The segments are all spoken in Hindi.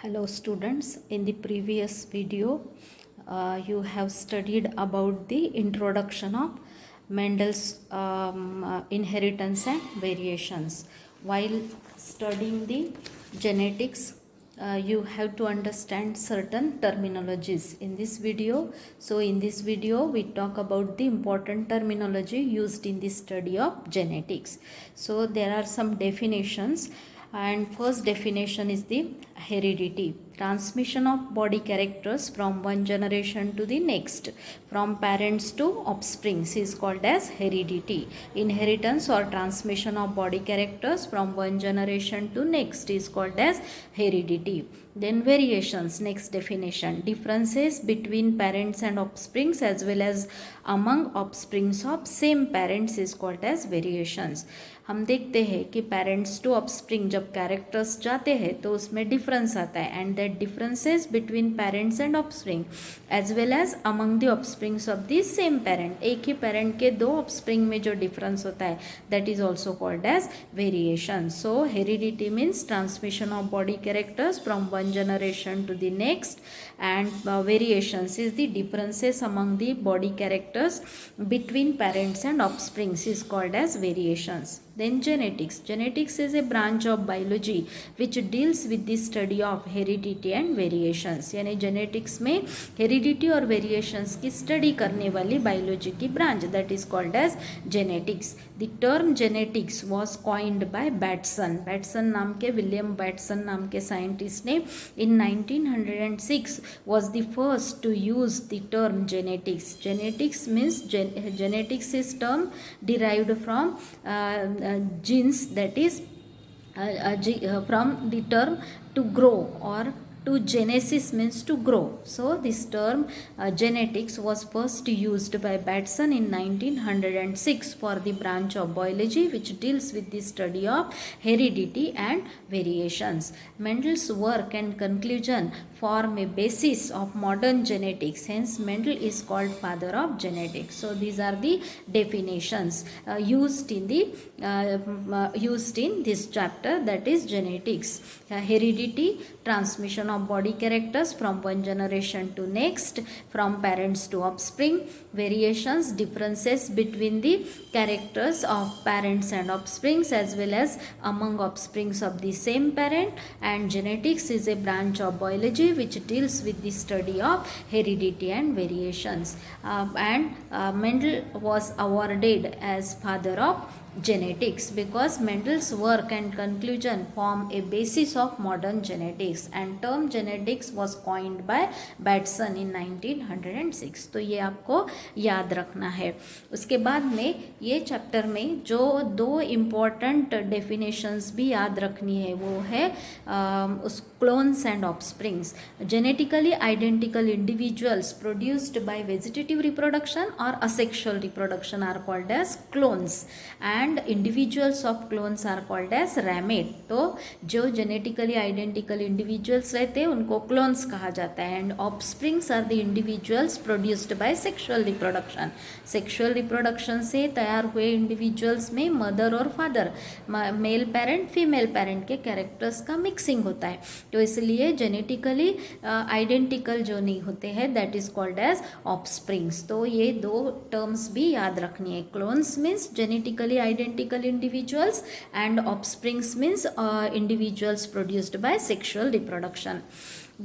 Hello students, in the previous video you have studied about the introduction of Mendel's inheritance and variations. While studying the genetics, you have to understand certain terminologies in this video. So in this video we talk about the important terminology used in the study of genetics. So there are some definitions, and first definition is the heredity, transmission of body characters from one generation to the next, from parents to offsprings, is called as heredity. Inheritance or transmission of body characters from one generation to next is called as heredity. Then variations, next definition, differences between parents and offsprings as well as among offsprings of same parents is called as variations. हम देखते हैं कि पेरेंट्स टू ऑफस्प्रिंग जब कैरेक्टर्स जाते हैं तो उसमें डिफरेंस आता है, and that differences between parents and offspring as well as among the offsprings of the same parent, एक ही पेरेंट के दो ऑफस्प्रिंग में जो डिफरेंस होता है that is also called as variation. So heredity means transmission of body characters from one generation to the next, and variations is the differences among the body characters between parents and offsprings is called as variations. Then genetics. Genetics is a branch of biology which deals with the study of heredity and variations. यानी genetics में heredity और variations की study करने वाली biology की branch, that is called as genetics. The term genetics was coined by Batson. Batson नाम के, William Batson नाम के scientist ने in 1906 was the first to use the term genetics. Genetics means genetics is term derived from genes, that is from the term to grow, or to genesis means to grow. So this term genetics was first used by Batson in 1906 for the branch of biology which deals with the study of heredity and variations. Mendel's work and conclusion form a basis of modern genetics, hence Mendel is called father of genetics. So these are the definitions used in this chapter, that is genetics. Heredity, transmission of body characters from one generation to next, from parents to offspring. Variations, differences between the characters of parents and offsprings as well as among offsprings of the same parent. And genetics is a branch of biology which deals with the study of heredity and variations. Mendel was awarded as father of genetics because Mendel's work and conclusion form a basis of modern genetics, and term genetics was coined by Batson in 1906. तो ये आपको याद रखना है. उसके बाद में ये चैप्टर में जो दो इम्पोर्टेंट डेफिनेशंस भी याद रखनी है वो है उस clones and offsprings. Genetically identical individuals produced by vegetative reproduction or asexual reproduction are called as clones, and individuals of clones are called as ramate. तो जो genetically identical individuals रहते हैं उनको clones कहा जाता है, and offsprings are the individuals produced by sexual reproduction. Sexual reproduction से तैयार हुए individuals में mother और father, male parent female parent के characters का mixing होता है, तो इसलिए जेनेटिकली आइडेंटिकल जो नहीं होते हैं that is called as offsprings. तो ये दो टर्म्स भी याद रखनी है. Clones means genetically identical individuals and offsprings means individuals produced by sexual reproduction.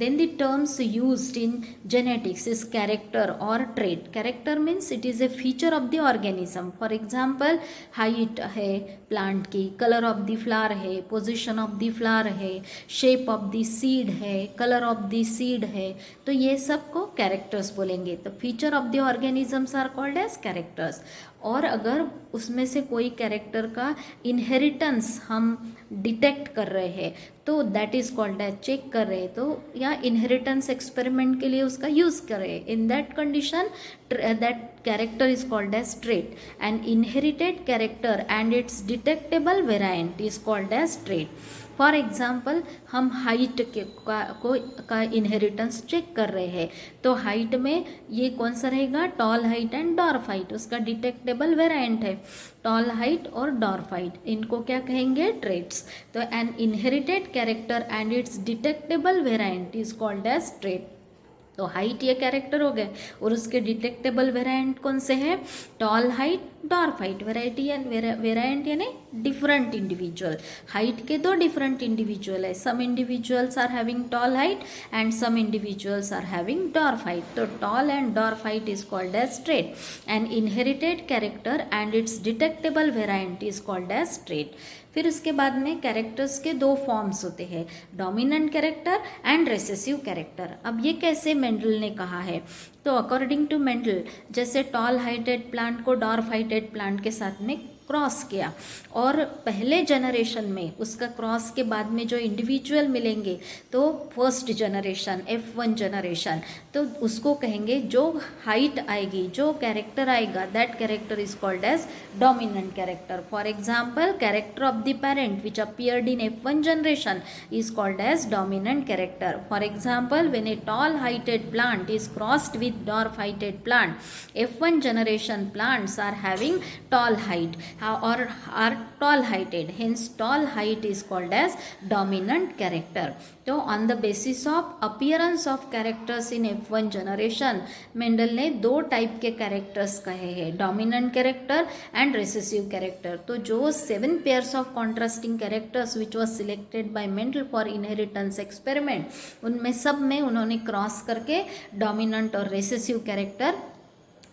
Then the terms used in genetics is character or trait. Character means it is a feature of the organism. For example, height है plant की, color of the flower है, position of the flower है, shape of the seed है, color of the seed है, तो ये सब को characters बोलेंगे. तो feature of the organisms are called as characters. और अगर उसमें से कोई कैरेक्टर का इनहेरिटेंस हम डिटेक्ट कर रहे हैं तो that is called as check कर रहे हैं, तो या इनहेरिटेंस एक्सपेरिमेंट के लिए उसका यूज़ कर रहे हैं, इन that condition that character is called as trait. An inherited character and its detectable variant is called as trait. For example हम हाइट के का इनहेरिटेंस चेक कर रहे हैं, तो हाइट में ये कौन सा रहेगा, tall height and dwarf height, उसका डिटेक्टेबल वेरिएंट है टॉल हाइट और डॉर्फ हाइट, इनको क्या कहेंगे, ट्रेट्स। तो an inherited character and its detectable variant is called as trait. तो हाइट ये कैरेक्टर हो गए और उसके डिटेक्टेबल वेरिएंट कौन से हैं, tall height, dwarf height. Variety and variant यानी डिफरेंट इंडिविजुअल, हाइट के दो डिफरेंट इंडिविजुअल है, some individuals are having tall height and some individuals are having dwarf height. तो tall and dwarf height is called as trait, an inherited character and its detectable variant is called as trait. फिर उसके बाद में कैरेक्टर्स के दो फॉर्म्स होते हैं, dominant character and recessive character. अब ये कैसे मेंडल ने कहा है, तो अकॉर्डिंग टू मेंडल, जैसे टॉल हाइटेड प्लांट को डॉर्फ हाइटेड प्लांट के साथ में क्रॉस किया और पहले जनरेशन में उसका क्रॉस के बाद में जो इंडिविजुअल मिलेंगे तो फर्स्ट जनरेशन F1 जनरेशन, तो उसको कहेंगे जो हाइट आएगी, जो कैरेक्टर आएगा, that character is called as dominant character. For example, character of the parent which appeared in F1 generation is called as dominant character. For example, when a tall heighted plant is crossed with dwarf heighted plant, F1 generation plants are having tall height or are tall heighted, hence tall height is called as dominant character. तो on the basis of appearance of characters in F1 generation, Mendel ने दो टाइप के कैरेक्टर्स कहे हैं, dominant character and recessive character. तो जो 7 pairs of contrasting characters which was selected by Mendel for inheritance experiment, उनमें सब में उन्होंने क्रॉस करके डोमिनेंट और रेसेसिव कैरेक्टर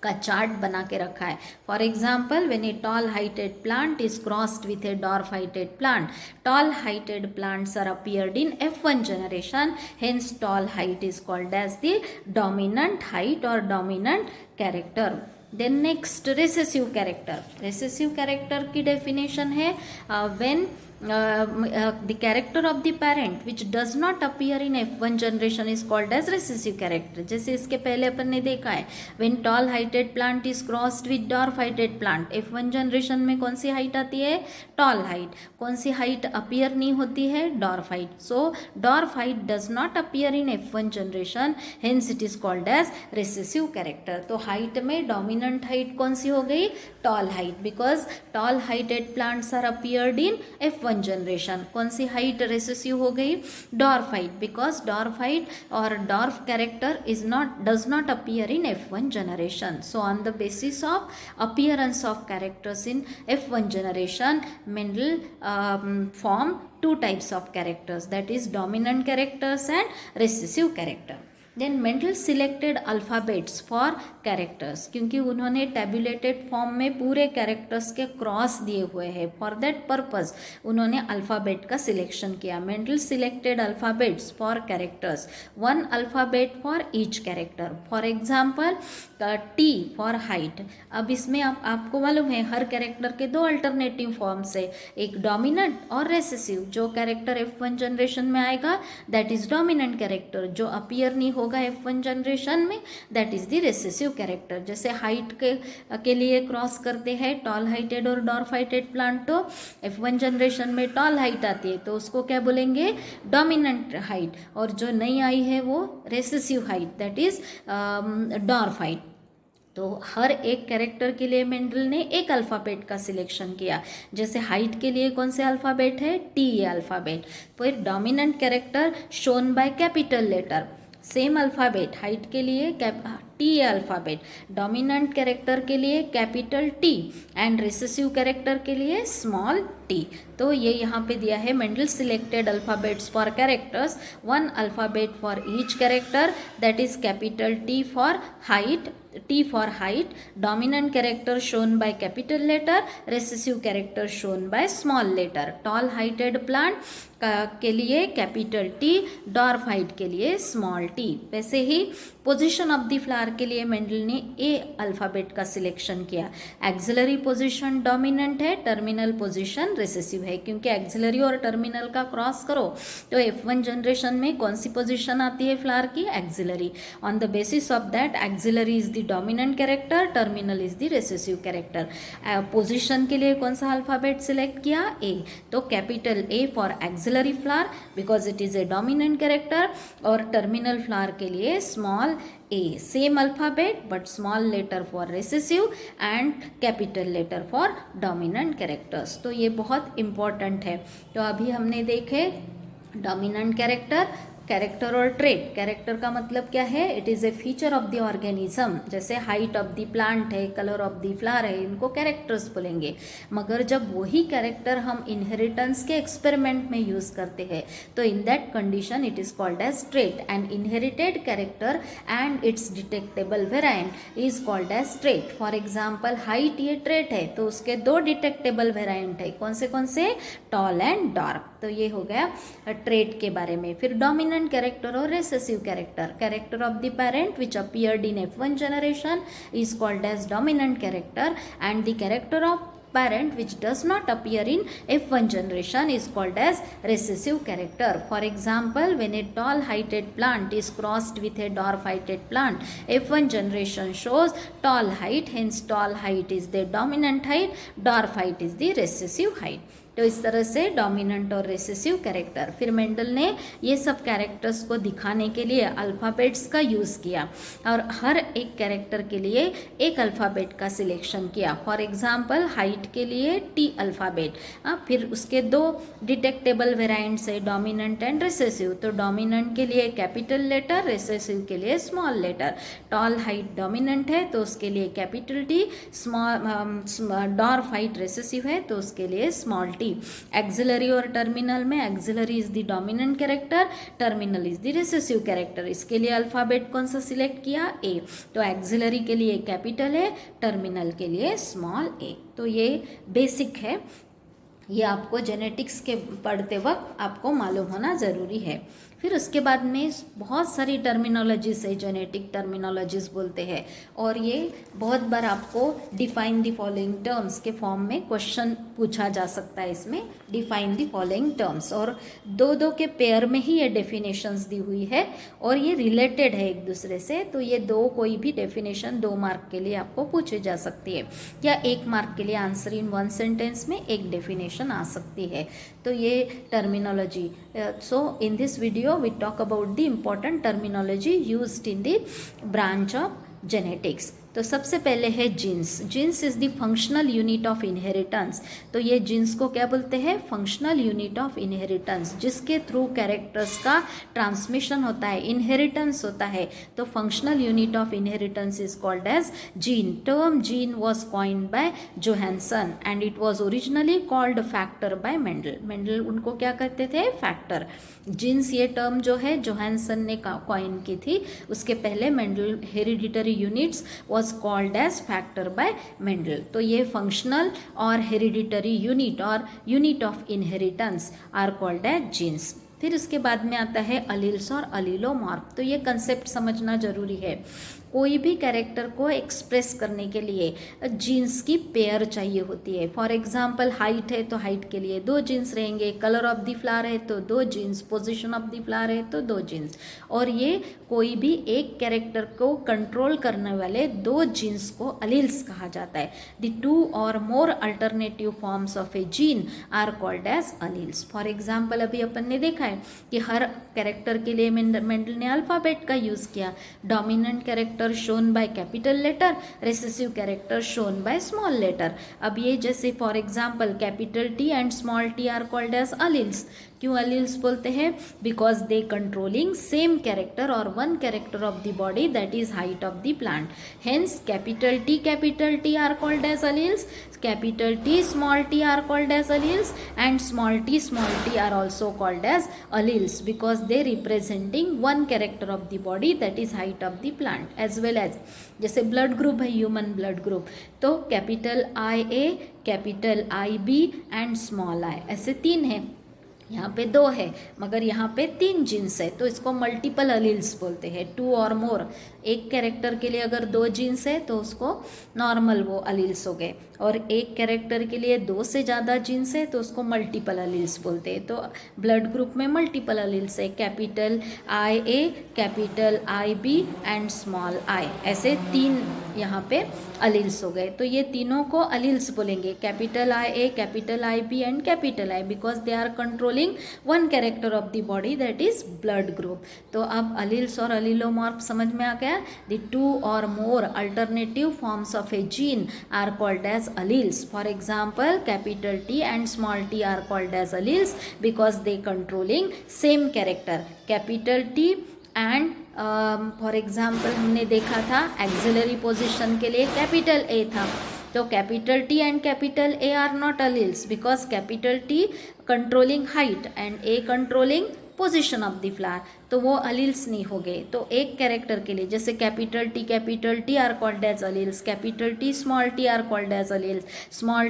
का चार्ट बना के रखा है। For example, when a tall heighted plant is crossed with a dwarf heighted plant, tall heighted plants are appeared in F1 generation, hence tall height is called as the dominant height और dominant character. Then next, recessive character. Recessive character की डेफिनेशन है, when the character of the parent which does not appear in F1 generation is called as recessive character। जैसे इसके पहले अपन ने देखा है, when tall heighted plant is crossed with dwarf heighted plant, F1 generation में कौन सी हाइट आती है, tall height, कौन सी हाइट अपीयर नहीं होती है, dwarf height। so dwarf height does not appear in F1 generation, hence it is called as recessive character। तो हाइट में डोमिनेंट हाइट कौन सी हो गई, tall height, because tall heighted plants are appeared in F1 generation. कौन सी हाइट रेसेसिव हो गई, dwarf height, because dwarf height और dwarf character does not appear in F1 generation. So on the basis of appearance of characters in F1 generation, Mendel form 2 types of characters, that is dominant characters and recessive character। Then Mendel selected alphabets for characters, क्योंकि उन्होंने टैबुलेटेड फॉर्म में पूरे कैरेक्टर्स के क्रॉस दिए हुए हैं, फॉर दैट पर्पस उन्होंने अल्फ़ाबेट का सिलेक्शन किया। Mendel selected alphabets for characters, 1 alphabet for each character. For example, T for height. अब इसमें आपको मालूम है हर कैरेक्टर के 2 अल्टरनेटिव फॉर्म्स है, एक डोमिनेंट और रेसेसिव। जो कैरेक्टर F1 जनरेशन में आएगा दैट इज डोमिनेंट कैरेक्टर, जो अपीयर नहीं होगा F1 जनरेशन में that is the recessive character. जैसे हाइट के लिए क्रॉस करते हैं टॉल हाइटेड और डॉर्फ हाइटेड प्लांट, तो F1 जनरेशन में टॉल हाइट आती है तो उसको क्या बोलेंगे, डोमिनेंट हाइट, और जो नई आई है वो recessive height, that is dwarf height. तो हर एक कैरेक्टर के लिए मेंडल ने एक अल्फ़ाबेट का सिलेक्शन किया। जैसे हाइट के लिए कौन से अल्फ़ाबेट है, T अल्फ़ाबेट। फिर dominant character shown by capital letter, same alphabet, height के लिए T अल्फ़ाबेट, डोमिनेंट कैरेक्टर के लिए capital T and recessive character के लिए स्मॉल t। तो ये यहाँ पे दिया है, Mendel selected alphabets for characters, 1 alphabet for each character, that is capital T for height, T for height, dominant character shown by capital letter, recessive character shown by small letter. Tall heighted plant के लिए कैपिटल T, डॉर्फ हाइट के लिए स्मॉल t। वैसे ही पोजीशन ऑफ द फ्लावर के लिए मेंडल ने A अल्फ़ाबेट का सिलेक्शन किया। एक्सिलरी पोजीशन डोमिनेंट है, टर्मिनल पोजीशन रेसेसिव है, क्योंकि एक्सिलरी और टर्मिनल का क्रॉस करो तो F1 जनरेशन में कौन सी पोजीशन आती है फ्लावर की, axillary. On the basis of that axillary is the dominant character, terminal is the recessive character. Position के लिए कौन सा अल्फ़ाबेट सिलेक्ट किया, A, तो capital A for axillary axillary flower because it is a dominant character, और टर्मिनल फ्लावर के लिए small a, same alphabet but small letter for recessive and capital letter for dominant characters. तो ये बहुत important है. तो अभी हमने देखे dominant character, कैरेक्टर और ट्रेट. कैरेक्टर का मतलब क्या है? It is a feature of the organism. जैसे हाइट ऑफ द प्लांट है, कलर ऑफ द फ्लावर है, इनको कैरेक्टर्स बोलेंगे. मगर जब वही कैरेक्टर हम इनहेरिटेंस के एक्सपेरिमेंट में यूज़ करते हैं तो in that condition it is called as trait. And inherited character and its detectable variant is called as trait. For example height ये ट्रेट है तो उसके दो डिटेक्टेबल वेराइंट है. कौन से? Tall and dark. तो ये हो गया ट्रेट के बारे में. फिर डोमिनेंट कैरेक्टर और recessive character. Character of the parent which appeared in F1 generation is called as dominant character, and the character of parent which does not appear in F1 generation is called as recessive character. For example, when a tall heighted plant is crossed with a dwarf heighted plant, F1 generation shows tall height, hence tall height is the dominant height, dwarf height is the recessive height. तो इस तरह से डोमिनेंट और रेसेसिव कैरेक्टर. फिर मेंडल ने ये सब कैरेक्टर्स को दिखाने के लिए अल्फ़ाबेट्स का यूज़ किया और हर एक कैरेक्टर के लिए एक अल्फ़ाबेट का सिलेक्शन किया. फॉर एग्जांपल हाइट के लिए टी अल्फ़ाबेट. फिर उसके दो डिटेक्टेबल वेराइंट्स है, डोमिनेंट एंड रेसेसिव. तो डोमिनेंट के लिए कैपिटल लेटर, रेसेसिव के लिए small letter. Tall height dominant है तो उसके लिए capital T, dwarf height recessive है तो उसके लिए स्मॉल टी. एक्सिलरी और टर्मिनल में axillary is the dominant character, terminal is the recessive character. इसके लिए अल्फाबेट कौन सा सिलेक्ट किया? ए. तो एक्सिलरी के लिए कैपिटल है, टर्मिनल के लिए स्मॉल ए. तो ये बेसिक है, ये आपको जेनेटिक्स के पढ़ते वक्त आपको मालूम होना ज़रूरी है. फिर उसके बाद में बहुत सारी टर्मिनोलॉजीज है, जेनेटिक टर्मिनोलॉजीज बोलते हैं, और ये बहुत बार आपको डिफाइन द फॉलोइंग टर्म्स के फॉर्म में क्वेश्चन पूछा जा सकता है. इसमें डिफाइन द फॉलोइंग टर्म्स, और दो के पेयर में ही ये डेफिनेशंस दी हुई है और ये रिलेटेड है एक दूसरे से. तो ये दो कोई भी डेफिनेशन 2 मार्क के लिए आपको पूछी जा सकती है, या 1 मार्क के लिए आंसर इन 1 सेंटेंस में एक डेफिनेशन आ सकती है. तो ये terminology. So in this video we talk about the important terminology used in the branch of genetics. तो सबसे पहले है genes. Genes is the functional unit of inheritance. तो ये जीन्स को क्या बोलते हैं? फंक्शनल यूनिट ऑफ इनहेरिटेंस, जिसके थ्रू कैरेक्टर्स का ट्रांसमिशन होता है, इनहेरिटेंस होता है. तो functional unit of inheritance is called as gene. Term gene was coined by Johannsen and it was originally called factor by Mendel. Mendel उनको क्या कहते थे? फैक्टर. जीन्स ये टर्म जो है जोहानसन ने कॉइन की थी, उसके पहले Mendel hereditary units was called as factor by Mendel. तो ये फंक्शनल और हेरिडिटरी यूनिट और unit of inheritance are called as genes. फिर उसके बाद में आता है अलील्स और अलीलोमॉर्फ. तो ये कंसेप्ट समझना जरूरी है. कोई भी कैरेक्टर को एक्सप्रेस करने के लिए जीन्स की पेयर चाहिए होती है. फॉर एग्जाम्पल हाइट है तो हाइट के लिए 2 जीन्स रहेंगे, कलर ऑफ द फ्लावर है तो 2 genes, position of the flower है तो 2 जीन्स. और ये कोई भी एक कैरेक्टर को कंट्रोल करने वाले 2 जीन्स को अलील्स कहा जाता है. The 2 or more alternative forms of a gene are called as alleles. For example अभी अपन ने देखा है कि हर कैरेक्टर के लिए मेंडल ने अल्फाबेट का यूज़ किया. Dominant character shown by capital letter, recessive character shown by small letter. अब ये जैसे for example capital T and small T are called as alleles. क्यों अलील्स बोलते हैं? Because they controlling same character और one character of the body, that is height of the plant. Hence capital T are called as alleles, capital T small T are called as alleles, and small T are also called as alleles because they representing one character of the body, that is height of the plant. As well as जैसे ब्लड ग्रुप है, ह्यूमन ब्लड ग्रुप, तो capital IA, capital IB and small I, ऐसे 3 है. यहाँ पे 2 है मगर यहाँ पे 3 जीन्स है, तो इसको मल्टीपल अलील्स बोलते हैं. 2 और मोर, एक कैरेक्टर के लिए अगर 2 जीन्स है तो उसको नॉर्मल वो अलील्स हो गए, और एक कैरेक्टर के लिए 2 से ज़्यादा जीन्स है तो उसको मल्टीपल अलील्स बोलते हैं. तो ब्लड ग्रुप में मल्टीपल अलील्स है, capital IA, capital IB and small I, ऐसे 3 यहाँ पे अलील्स हो गए। तो ये तीनों को अलील्स बोलेंगे, capital I A, capital I B and capital I, because they are controlling one character of the body, that is blood group. तो अब अलील्स और अलीलोमॉर्फ समझ में आ गया। The two or more alternative forms of a gene are called as alleles. For example capital T and small T are called as alleles because they controlling same character. Capital T and for example हमने देखा था एक्सिलरी पोजिशन के लिए कैपिटल ए था, तो capital T and capital A R not alleles because capital T controlling height and A controlling position of the flower, तो वो अलील्स नहीं हो गए। तो एक कैरेक्टर के लिए जैसे capital T are called as alleles, capital T small T are called as alleles, small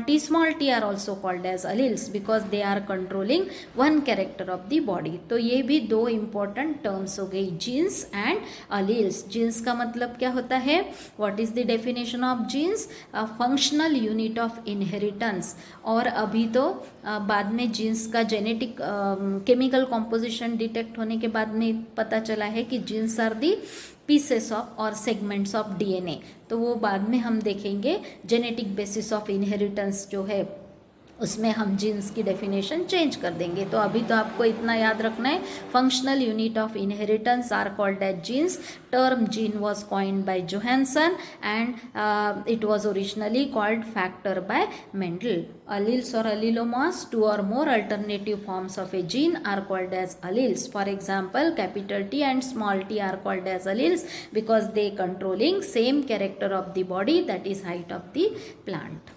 T are also called as alleles because they are controlling one character of the body. तो ये भी दो इंपॉर्टेंट टर्म्स हो गई, जीन्स एंड अलील्स। जीन्स का मतलब क्या होता है, what is the definition of genes, functional unit of inheritance. और अभी तो बाद में जीन्स का जेनेटिक केमिकल कॉम्पोजिशन डिटेक्ट होने के बाद में पता चला है कि genes are the pieces of और सेगमेंट्स ऑफ डीएनए, तो वो बाद में हम देखेंगे। जेनेटिक बेसिस ऑफ इनहेरिटेंस जो है उसमें हम जीन्स की डेफिनेशन चेंज कर देंगे। तो अभी तो आपको इतना याद रखना है, functional unit of inheritance are called as genes. Term gene was coined by Johansson and it was originally called factor by Mendel. Alleles or allelomorphs, two or more alternative forms of a gene are called as alleles. For example, capital T and small t are called as alleles because they controlling same character of the body, that is height of the plant.